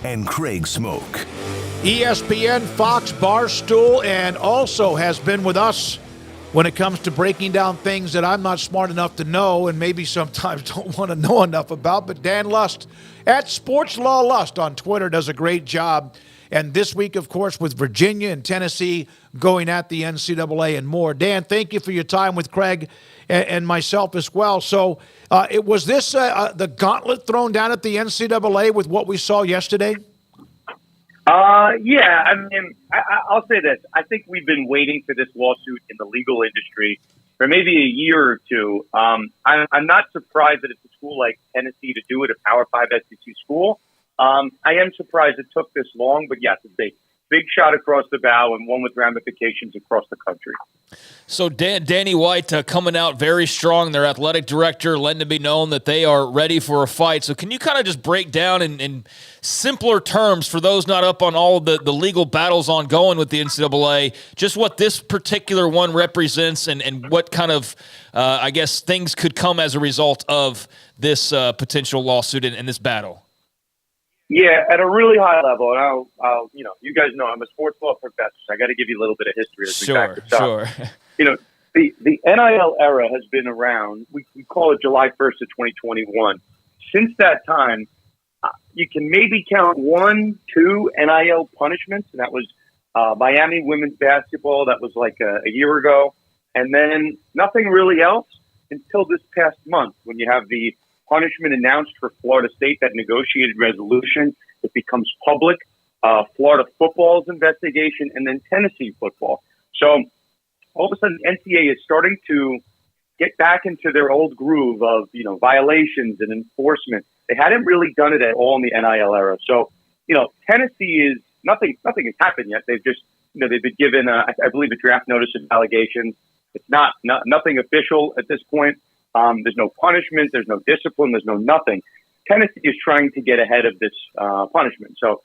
and Craig Smoak. ESPN, Fox, Barstool, and also has been with us when it comes to breaking down things that I'm not smart enough to know and maybe sometimes don't want to know enough about. But Dan Lust at Sports Law Lust on Twitter does a great job. And this week, of course, with Virginia and Tennessee going at the NCAA and more. Dan, thank you for your time with Craig and myself as well. So was this the gauntlet thrown down at the NCAA with what we saw yesterday? Yeah, I mean, I'll say this. I think we've been waiting for this lawsuit in the legal industry for maybe a year or two. I'm not surprised that it's a school like Tennessee to do it, a Power 5 SEC school. I am surprised it took this long, but yes, it's a big shot across the bow and one with ramifications across the country. So Danny White coming out very strong, their athletic director, letting it be known that they are ready for a fight. So can you kind of just break down in simpler terms for those not up on all the legal battles ongoing with the NCAA, just what this particular one represents and what kind of, I guess, things could come as a result of this potential lawsuit and this battle? Yeah, at a really high level, and I'll you guys know I'm a sports law professor, so I got to give you a little bit of history as we back this up. Sure. The NIL era has been around. We call it July 1st of 2021. Since that time, you can maybe count 1-2 NIL punishments, and that was Miami women's basketball. That was like a year ago, and then nothing really else until this past month when you have the punishment announced for Florida State, that negotiated resolution. It becomes public. Florida football's investigation, and then Tennessee football. So all of a sudden, NCAA is starting to get back into their old groove of violations and enforcement. They hadn't really done it at all in the NIL era. So Tennessee is nothing has happened yet. They've just they've been given I believe a draft notice of allegations. It's nothing official at this point. There's no punishment. There's no discipline. There's no nothing. Tennessee is trying to get ahead of this punishment. So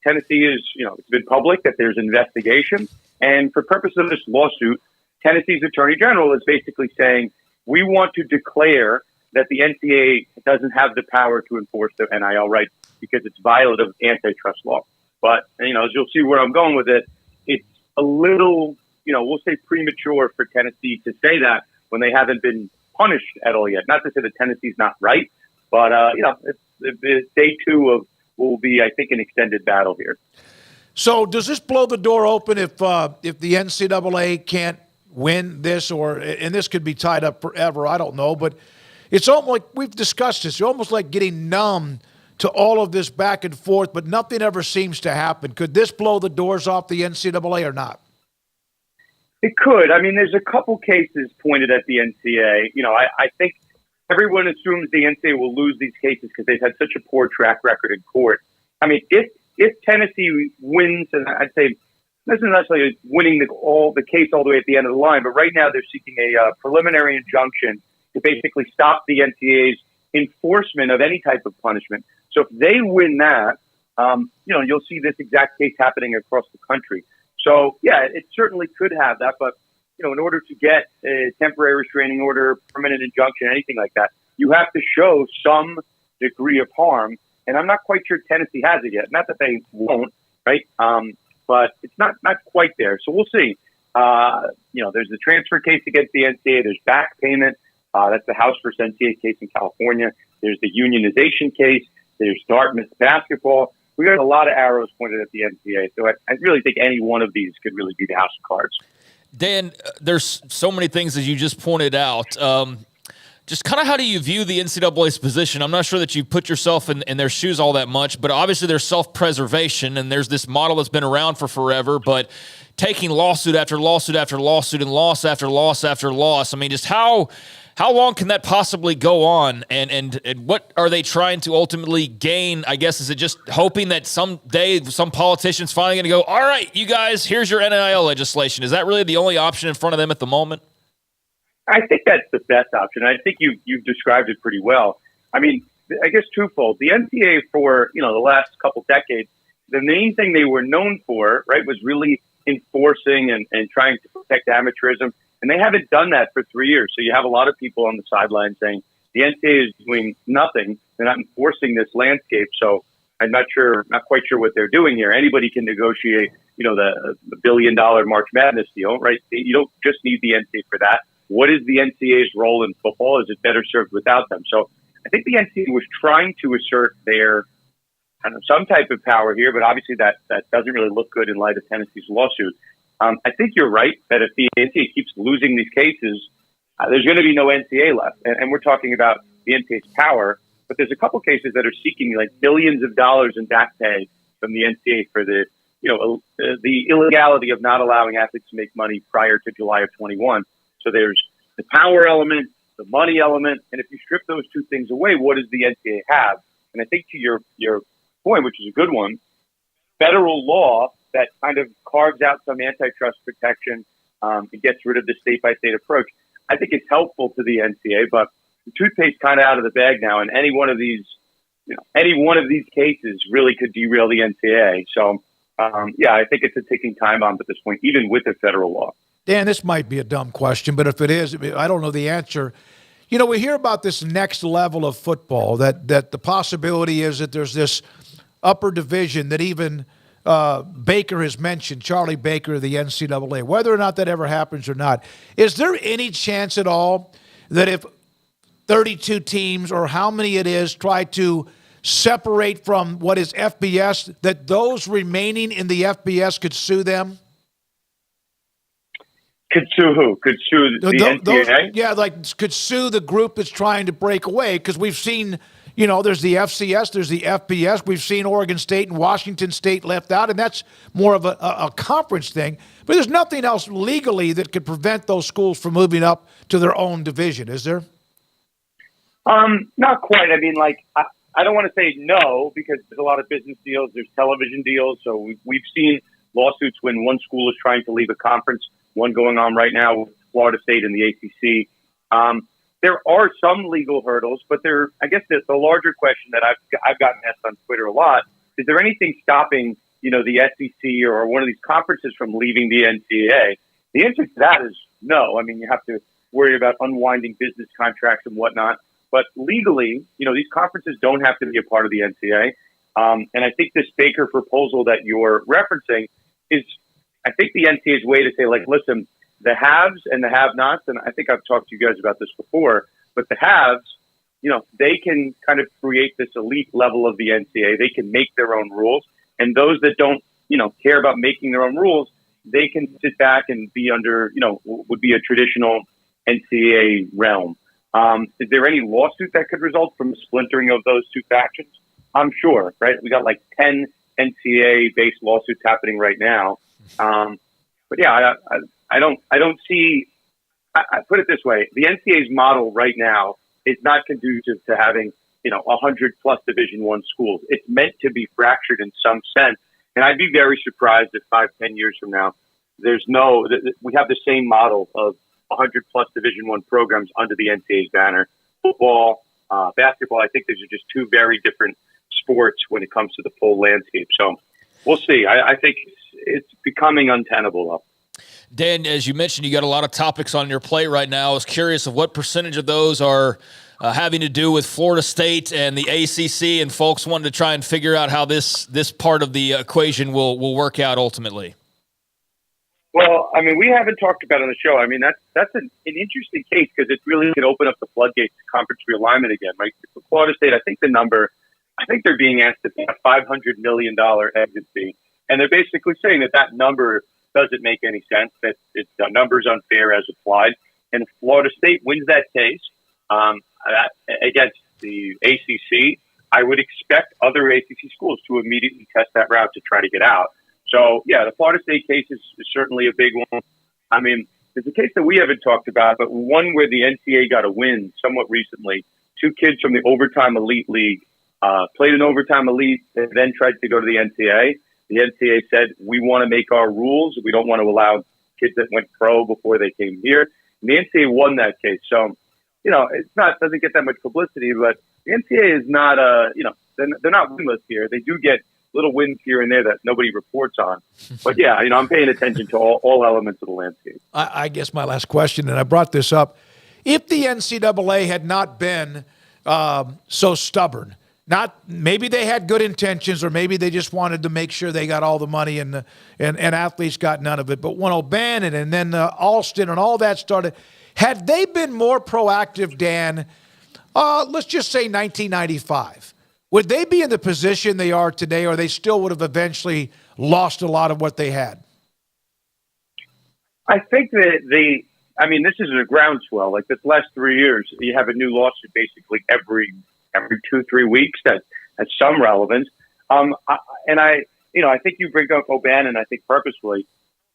Tennessee is, it's been public that there's investigation. And for purposes of this lawsuit, Tennessee's attorney general is basically saying, we want to declare that the NCAA doesn't have the power to enforce their NIL rights because it's violative of antitrust law. But, as you'll see where I'm going with it, it's a little, we'll say premature for Tennessee to say that when they haven't been punished at all yet. Not to say that Tennessee's not right, but it's day two of what will be, I think, an extended battle here. So does this blow the door open if the NCAA can't win this, and this could be tied up forever? I don't know, but it's almost like we've discussed this. You're almost like getting numb to all of this back and forth, but nothing ever seems to happen. Could this blow the doors off the NCAA or not? It could. I mean, there's a couple cases pointed at the NCAA. I think everyone assumes the NCAA will lose these cases because they've had such a poor track record in court. I mean, if Tennessee wins, and I'd say this isn't necessarily winning the case all the way at the end of the line, but right now they're seeking a preliminary injunction to basically stop the NCAA's enforcement of any type of punishment. So if they win that, you'll see this exact case happening across the country. So, yeah, it certainly could have that. But, in order to get a temporary restraining order, permanent injunction, anything like that, you have to show some degree of harm. And I'm not quite sure Tennessee has it yet. Not that they won't, right? But it's not quite there. So we'll see. There's the transfer case against the NCAA. There's back payment. That's the House v. NCAA case in California. There's the unionization case. There's Dartmouth basketball. We got a lot of arrows pointed at the NCAA, so I really think any one of these could really be the house of cards. Dan, there's so many things that you just pointed out. Just kind of how do you view the NCAA's position? I'm not sure that you put yourself in their shoes all that much, but obviously there's self-preservation, and there's this model that's been around for forever, but taking lawsuit after lawsuit after lawsuit and loss after loss after loss. I mean, just how long can that possibly go on? And what are they trying to ultimately gain? I guess, is it just hoping that someday some politician's finally going to go, all right, you guys, here's your NIL legislation. Is that really the only option in front of them at the moment? I think that's the best option. I think you've described it pretty well. I mean, I guess twofold. The NCAA for, the last couple decades, the main thing they were known for, right, was really enforcing and trying to protect amateurism. And they haven't done that for 3 years. So you have a lot of people on the sideline saying the NCAA is doing nothing. They're not enforcing this landscape. So, not quite sure what they're doing here. Anybody can negotiate, the $1 billion March Madness deal, right? You don't just need the NCAA for that. What is the NCAA's role in football? Is it better served without them? So I think the NCAA was trying to assert their some type of power here, but obviously that doesn't really look good in light of Tennessee's lawsuit. I think you're right that if the NCAA keeps losing these cases, there's going to be no NCAA left. And we're talking about the NCAA's power, but there's a couple cases that are seeking like billions of dollars in back pay from the NCAA for the illegality of not allowing athletes to make money prior to July of 21. So there's the power element, the money element, and if you strip those two things away, what does the NCAA have? And I think to your point, which is a good one, federal law that kind of carves out some antitrust protection and gets rid of the state-by-state approach. I think it's helpful to the NCAA, but the toothpaste's kind of out of the bag now, and any one of these cases really could derail the NCAA. So, I think it's a ticking time bomb at this point, even with the federal law. Dan, this might be a dumb question, but if it is, I don't know the answer. We hear about this next level of football, that the possibility is that there's this upper division that even Baker has mentioned, Charlie Baker of the NCAA, whether or not that ever happens or not. Is there any chance at all that if 32 teams or how many it is try to separate from what is FBS, that those remaining in the FBS could sue them? Could sue who? Could sue the NCAA? Could sue the group that's trying to break away, because we've seen, there's the FCS, there's the FBS. We've seen Oregon State and Washington State left out, and that's more of a conference thing. But there's nothing else legally that could prevent those schools from moving up to their own division, is there? Not quite. I mean, I don't want to say no, because there's a lot of business deals, there's television deals. So we've seen lawsuits when one school is trying to leave a conference, one going on right now with Florida State and the ACC. There are some legal hurdles, but I guess the larger question that I've gotten asked on Twitter a lot, is there anything stopping, the SEC or one of these conferences from leaving the NCAA? The answer to that is no. I mean, you have to worry about unwinding business contracts and whatnot. But legally, these conferences don't have to be a part of the NCAA. And I think this Baker proposal that you're referencing is, I think, the NCAA's way to say, listen, the haves and the have-nots, and I think I've talked to you guys about this before, but the haves, they can kind of create this elite level of the NCAA. They can make their own rules. And those that don't, care about making their own rules, they can sit back and be under, would be a traditional NCAA realm. Is there any lawsuit that could result from splintering of those two factions? I'm sure, right? We got 10 NCAA-based lawsuits happening right now. But yeah, I don't see. I put it this way: the NCAA's model right now is not conducive to having 100+ Division I schools. It's meant to be fractured in some sense, and I'd be very surprised if 5-10 years from now we have the same model of 100+ Division I programs under the NCAA's banner. Football, basketball, I think these are just two very different sports when it comes to the full landscape. So we'll see. I think it's becoming untenable, though. Dan, as you mentioned, you got a lot of topics on your plate right now. I was curious of what percentage of those are having to do with Florida State and the ACC, and folks wanted to try and figure out how this part of the equation will work out ultimately. Well, I mean, we haven't talked about it on the show. I mean, that's an interesting case, because it really could open up the floodgates to conference realignment again, right? For Florida State, I think they're being asked to pay a $500 million exit fee. And they're basically saying that number doesn't make any sense, that the number's unfair as applied. And if Florida State wins that case against the ACC, I would expect other ACC schools to immediately test that route to try to get out. So, yeah, the Florida State case is certainly a big one. I mean, there's a case that we haven't talked about, but one where the NCAA got a win somewhat recently. Two kids from the Overtime Elite League played in Overtime Elite and then tried to go to the NCAA. The NCAA said, we want to make our rules. We don't want to allow kids that went pro before they came here. And the NCAA won that case. So, doesn't get that much publicity, but the NCAA is not, they're not winless here. They do get little wins here and there that nobody reports on. But yeah, I'm paying attention to all elements of the landscape. I guess my last question, and I brought this up, if the NCAA had not been so stubborn, maybe they had good intentions, or maybe they just wanted to make sure they got all the money and athletes got none of it. But when O'Bannon and then Alston and all that started, had they been more proactive, Dan, let's just say 1995, would they be in the position they are today, or they still would have eventually lost a lot of what they had? I think that this is a groundswell. Like this last 3 years, you have a new lawsuit basically every 2-3 weeks that has some relevance. I think you bring up O'Bannon, I think purposefully.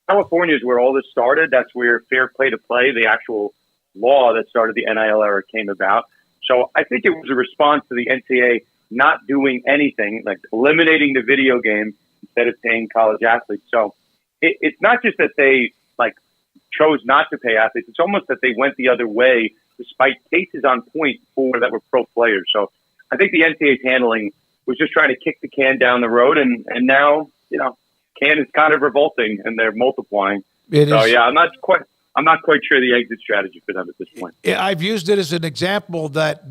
California is where all this started. That's where fair play to play, the actual law that started the NIL era, came about. So I think it was a response to the NCAA not doing anything, like eliminating the video game instead of paying college athletes. So it's not just that they chose not to pay athletes. It's almost that they went the other way despite cases on point that were pro players. So I think the NCAA's handling was just trying to kick the can down the road, and now, can is kind of revolting, and they're multiplying. Yeah, I'm not quite sure the exit strategy for them at this point. I've used it as an example that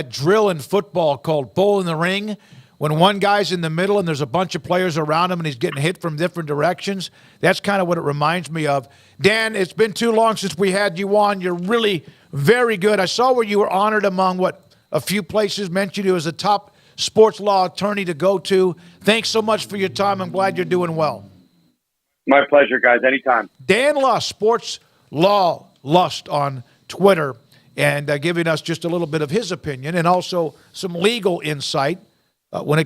drill in football called bull in the ring. When one guy's in the middle and there's a bunch of players around him and he's getting hit from different directions, that's kind of what it reminds me of. Dan, it's been too long since we had you on. You're really very good. I saw where you were honored among a few places, mentioned you as a top sports law attorney to go to. Thanks so much for your time. I'm glad you're doing well. My pleasure, guys. Anytime. Dan Lust, Sports Law Lust on Twitter, and giving us just a little bit of his opinion and also some legal insight when it